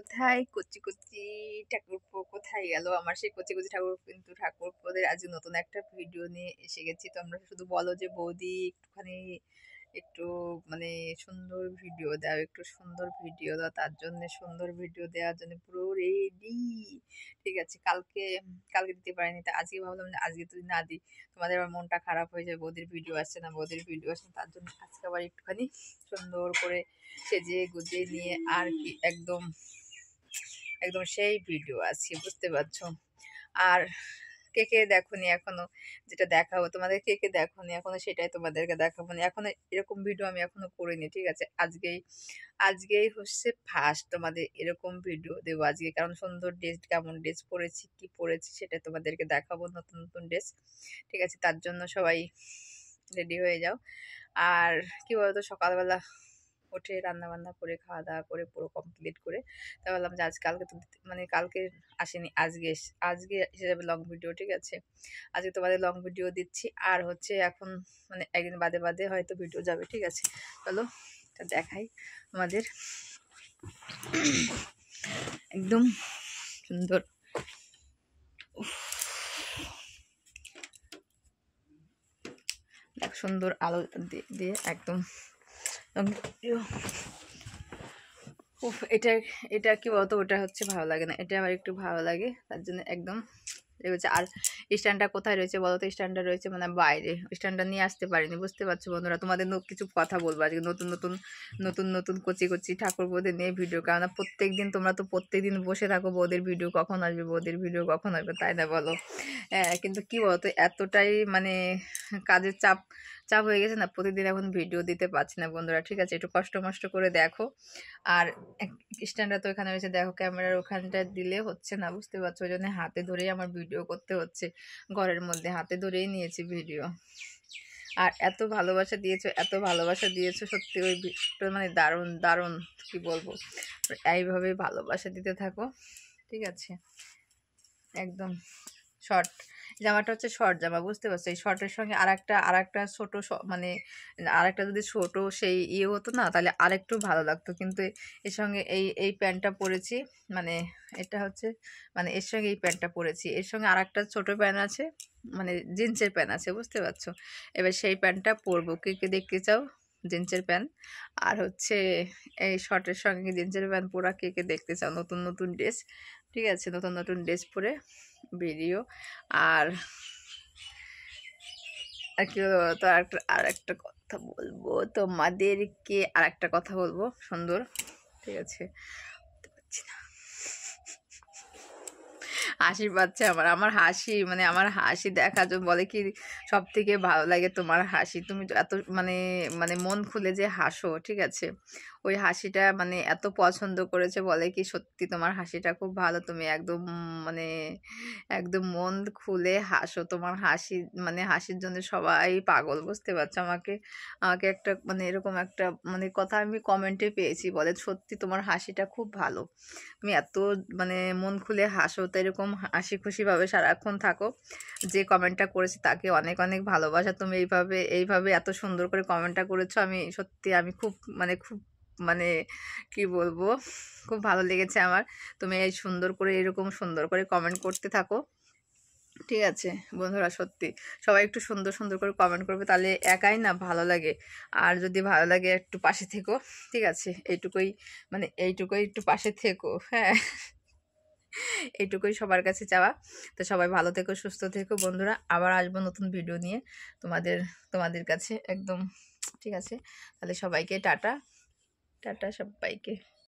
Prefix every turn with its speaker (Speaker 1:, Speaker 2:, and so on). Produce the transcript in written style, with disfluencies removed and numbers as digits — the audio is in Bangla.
Speaker 1: কোথায় কচি কচি ঠাকুরপো কোথায় গেল আমার সেই কচি কচি ঠাকুর, কিন্তু ঠাকুরপোদের আজ নতুন একটা ভিডিও নিয়ে এসে গেছি। তোমরা শুধু বলো যে বৌদি একটুখানি একটু মানে সুন্দর ভিডিও দাও, একটু সুন্দর ভিডিও দাও, তার জন্য সুন্দর ভিডিও দেওয়ার জন্য পুরো রেডি। ঠিক আছে, কালকে কালকে দিতে পারিনি, তা আজকে ভাবলাম যে আজকে যদি না দিই তোমাদের আবার মনটা খারাপ হয়ে যায়, বৌদির ভিডিও আসছে না, বৌদির ভিডিও আসছে না। তার জন্য আজকে আবার একটুখানি সুন্দর করে সেজে গুজে নিয়ে আর কি একদম একদম সেই ভিডিও আছে, বুঝতে পারছো। আর কে কে দেখোনি এখনো, যেটা দেখাবো তোমাদের, কে কে দেখোনি এখনো সেটাই তোমাদেরকে দেখাবো না। এখনো এরকম ভিডিও আমি এখনো করিনি, ঠিক আছে। আজকেই আজকেই হচ্ছে ফার্স্ট তোমাদের এরকম ভিডিও দেবো আজকে, কারণ সুন্দর ড্রেস, কেমন ড্রেস পরেছি কি পরেছি সেটা তোমাদেরকে দেখাবো, নতুন নতুন ড্রেস। ঠিক আছে, তার জন্য সবাই রেডি হয়ে যাও। আর কি বলতো, সকালবেলা উঠে রান্না বান্না করে খাওয়া দাওয়া করে পুরো কমপ্লিট করে তা বললাম যে আজ কালকে তো মানে কালকে আসেনি, আজকে আজকে এসে যাবে লং ভিডিও। ঠিক আছে, আজকে তোমাদের লং ভিডিও দিচ্ছি। আর হচ্ছে এখন মানে একদিন বাদে বাদে হয়তো ভিডিও যাবে। ঠিক আছে, চলো এটা দেখাই তোমাদের, একদম সুন্দর। দেখ সুন্দর আলো দিয়ে একদম উফ, এটা এটা কি বলতো, ওটা হচ্ছে ভালো লাগে না, এটা আমার একটু ভালো লাগে, তার জন্য একদম রয়েছে। আর স্ট্যান্ডটা কোথায় রয়েছে বলো তো, স্ট্যান্ডটা রয়েছে মানে বাইরে, স্ট্যান্ডটা নিয়ে আসতে পারিনি, বুঝতে পারছো বন্ধুরা। তোমাদের কিছু কথা বলবো আজকে, নতুন নতুন নতুন নতুন কচি কচি ঠাকুর বৌদের নিয়ে ভিডিও, কারণ প্রত্যেক দিন তোমরা তো প্রত্যেক দিন বসে থাকো বৌদের ভিডিও কখন আসবে, বৌদের ভিডিও কখন আসবে, তাই না বলো। কিন্তু কি বলতো, এতটাই মানে কাজের চাপ চাপ হয়ে গেছে না, প্রতিদিন এখন ভিডিও দিতে পারছি না বন্ধুরা। ঠিক আছে, একটু কষ্ট মষ্ট করে দেখো। আর স্ট্যান্ডটা তো এখানে রয়েছে, দেখো ক্যামেরার ওখানটা দিলে হচ্ছে না, বুঝতে পারছো, ওই জন্য হাতে ধরেই আমার ভিডিও করতে হচ্ছে, ঘরের মধ্যে হাতে ধরেই নিয়েছি ভিডিও। আর এত ভালোবাসা দিয়েছো, এত ভালোবাসা দিয়েছো, সত্যি ওই ভিডিওটা মানে দারুণ দারুণ, কি বলবো। এইভাবে ভালোবাসা দিতে থাকো, ঠিক আছে। একদম শর্ট জামাটা হচ্ছে শর্ট জামা, বুঝতে পারছো। এই শর্টের সঙ্গে আর একটা ছোট মানে আর একটা যদি ছোট সেই ইয়ে হতো না, তাহলে আরেকটু ভালো লাগতো, কিন্তু এর সঙ্গে এই প্যান্টটা পরেছি, মানে এটা হচ্ছে মানে এর সঙ্গে এই প্যান্টটা পরেছি, এর সঙ্গে আর একটা ছোট প্যান্ট আছে, মানে জিন্সের প্যান্ট আছে, বুঝতে পারছো। এবার সেই প্যান্টটা পরবো, কে কে দেখতে চাও জিন্সের প্যান্ট। আর হচ্ছে এই শর্টের সঙ্গে জিন্সের প্যান্ট পরা কে কে দেখতে চাও, নতুন নতুন ড্রেস। ঠিক আছে, নতুন নতুন ড্রেস পরে ভিডিও। আর কি বলবো তো, আর একটা কথা বলবো তোমাদেরকে, আর একটা কথা বলবো সুন্দর। ঠিক আছে, হাসি পাচ্ছে আমার, আমার হাসি মানে আমার হাসি দেখা যে বলে কি সব থেকে ভালো লাগে তোমার হাসি, তুমি এত মানে মানে মন খুলে যে হাসো। ঠিক আছে, ওই হাসিটা মানে এত পছন্দ করেছে, বলে কি সত্যি তোমার হাসিটা খুব ভালো, তুমি একদম মানে একদম মন খুলে হাসো, তোমার হাসি মানে হাসির জন্য সবাই পাগল, বুঝতে পারছো। আমাকে আমাকে একটা মানে এরকম একটা মানে কথা আমি কমেন্টে পেয়েছি, বলে সত্যি তোমার হাসিটা খুব ভালো, তুমি এত মানে মন খুলে হাসো, তো এরকম হাসি খুশিভাবে সারাক্ষণ থাকো। যে কমেন্টটা করেছি তাকে অনেক অনেক ভালোবাসা, তুমি এইভাবে এইভাবে এত সুন্দর করে কমেন্টটা করেছো, আমি সত্যি আমি খুব খুব মানে কি বলবো, খুব ভালো লেগেছে আমার। তুমি এই সুন্দর করে এরকম সুন্দর করে কমেন্ট করতে থাকো, ঠিক আছে বন্ধুরা। সত্যি সবাই একটু সুন্দর সুন্দর করে কমেন্ট করবে, তাহলে একাই না ভালো লাগে। আর যদি ভালো লাগে একটু পাশে থেকো, ঠিক আছে, এইটুকুই মানে এইটুকুই, একটু পাশে থেকো, হ্যাঁ। এইটুকুই সবার কাছে চাওয়া। তো সবাই ভালো থেকো, সুস্থ থেকো বন্ধুরা, আবার আসবো নতুন ভিডিও নিয়ে তোমাদের তোমাদের কাছে একদম। ঠিক আছে, তাহলে সবাইকে টাটা, টাটা সবাইকে।